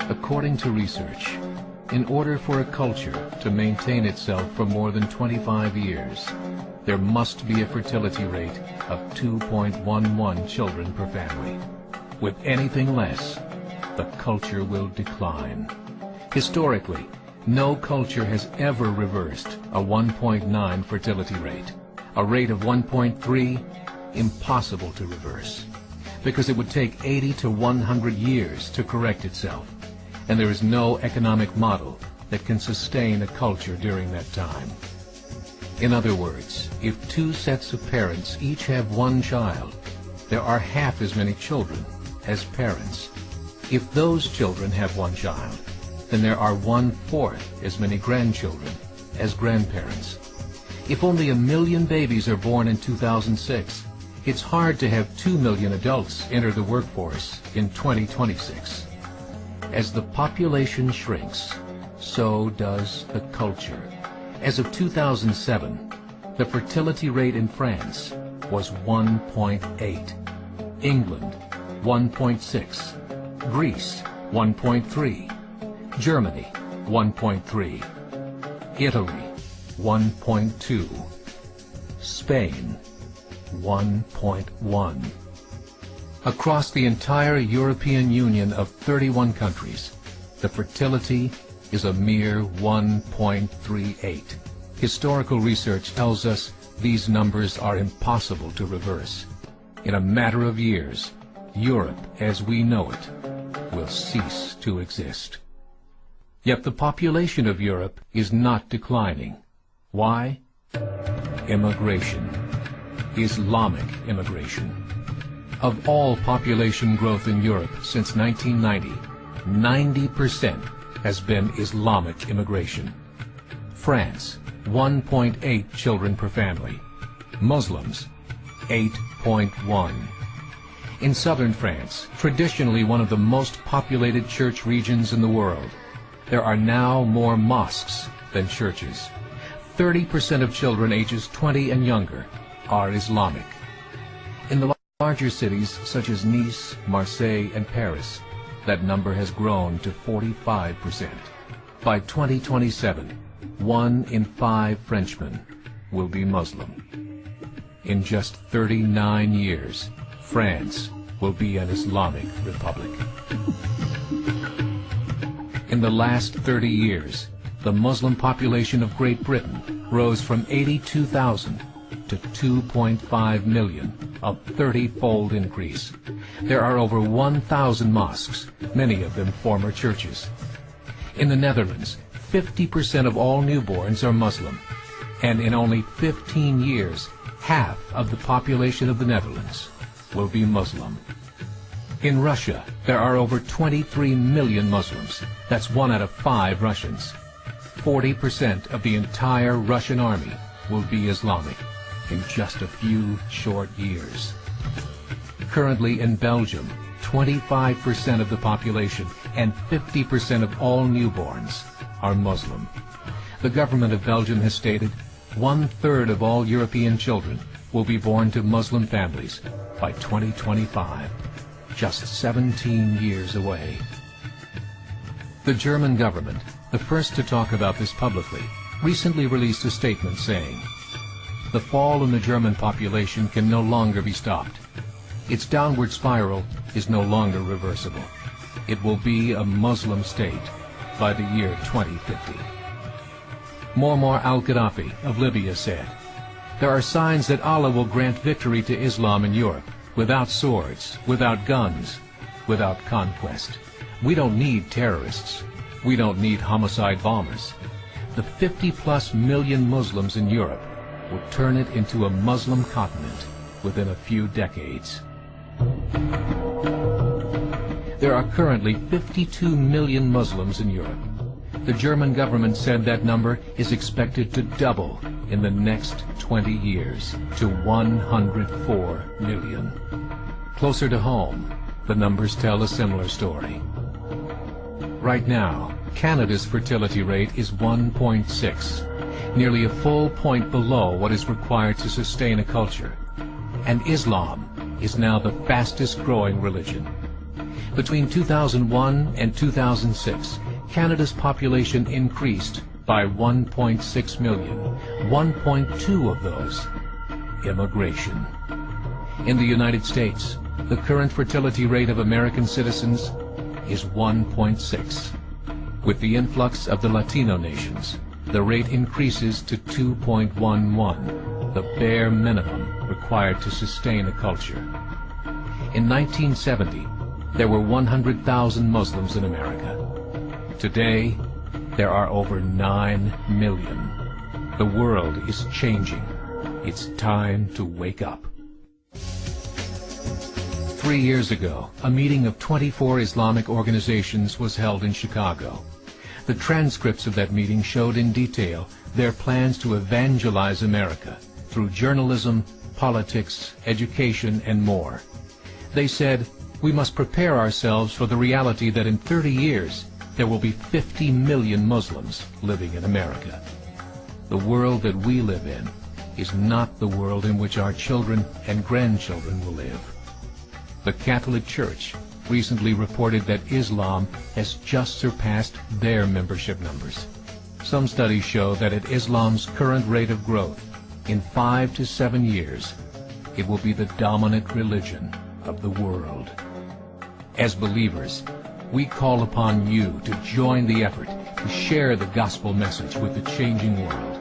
According to research, in order for a culture to maintain itself for more than 25 years, there must be a fertility rate of 2.11 children per family. With anything less, the culture will decline. Historically, no culture has ever reversed a 1.9 fertility rate. A rate of 1.3, impossible to reverse, because it would take 80 to 100 years to correct itself, and there is no economic model that can sustain a culture during that time. In other words, if two sets of parents each have one child, there are half as many children as parents. If those children have one child, then there are 1/4 as many grandchildren as grandparents. If only 1 million babies are born in 2006, it's hard to have 2 million adults enter the workforce in 2026. As the population shrinks, so does the culture. As of 2007, the fertility rate in France was 1.8, England 1.6, Greece 1.3, Germany 1.3, Italy 1.2, Spain 1.1. Across the entire European Union of 31 countries, the fertility is a mere 1.38. Historical research tells us these numbers are impossible to reverse. In a matter of years, Europe as we know it will cease to exist. Yet the population of Europe is not declining. Why? Immigration. Islamic immigration. Of all population growth in Europe since 1990, 90% has been Islamic immigration. France, 1.8 children per family. Muslims, 8.1. In southern France, traditionally one of the most populated church regions in the world, there are now more mosques than churches. 30% of children ages 20 and younger are Islamic. In the larger cities such as Nice, Marseille, and Paris, that number has grown to 45%. By 2027, 1 in 5 Frenchmen will be Muslim. In just 39 years, France will be an Islamic republic. In the last 30 years, the Muslim population of Great Britain rose from 82,000 to 2.5 million, a 30-fold increase. There are over 1,000 mosques, many of them former churches. In the Netherlands, 50% of all newborns are Muslim, and in only 15 years, half of the population of the Netherlands will be Muslim. In Russia, there are over 23 million Muslims. That's 1 out of 5 Russians. 40% of the entire Russian army will be Islamic in just a few short years. Currently in Belgium, 25% of the population and 50% of all newborns are Muslim. The government of Belgium has stated 1/3 of all European children will be born to Muslim families by 2025, just 17 years away. The German government, the first to talk about this publicly, recently released a statement saying, "The fall in the German population can no longer be stopped. Its downward spiral is no longer reversible. It will be a Muslim state by the year 2050. Muammar al-Gaddafi of Libya said, "There are signs that Allah will grant victory to Islam in Europe, without swords, without guns, without conquest. We don't need terrorists. We don't need homicide bombers. The 50+ million Muslims in Europe will turn it into a Muslim continent within a few decades." There are currently 52 million Muslims in Europe. The German government said that number is expected to double in the next 20 years to 104 million. Closer to home, the numbers tell a similar story. Right now, Canada's fertility rate is 1.6, nearly a full point below what is required to sustain a culture. and Islam is now the fastest growing religion. Between 2001 and 2006, Canada's population increased by 1.6 million, 1.2 of those immigration. In the United States, the current fertility rate of American citizens is 1.6. With the influx of the Latino nations, the rate increases to 2.11, the bare minimum required to sustain a culture. In 1970, there were 100,000 Muslims in America. Today, there are over 9 million. The world is changing. It's time to wake up. 3 years ago, a meeting of 24 Islamic organizations was held in Chicago. The transcripts of that meeting showed in detail their plans to evangelize America through journalism, politics, education, and more. They said, we must prepare ourselves for the reality that in 30 years, there will be 50 million Muslims living in America. The world that we live in is not the world in which our children and grandchildren will live. The Catholic Church recently reported that Islam has just surpassed their membership numbers. Some studies show that at Islam's current rate of growth, in 5 to 7 years, it will be the dominant religion of the world. As believers, we call upon you to join the effort to share the gospel message with the changing world.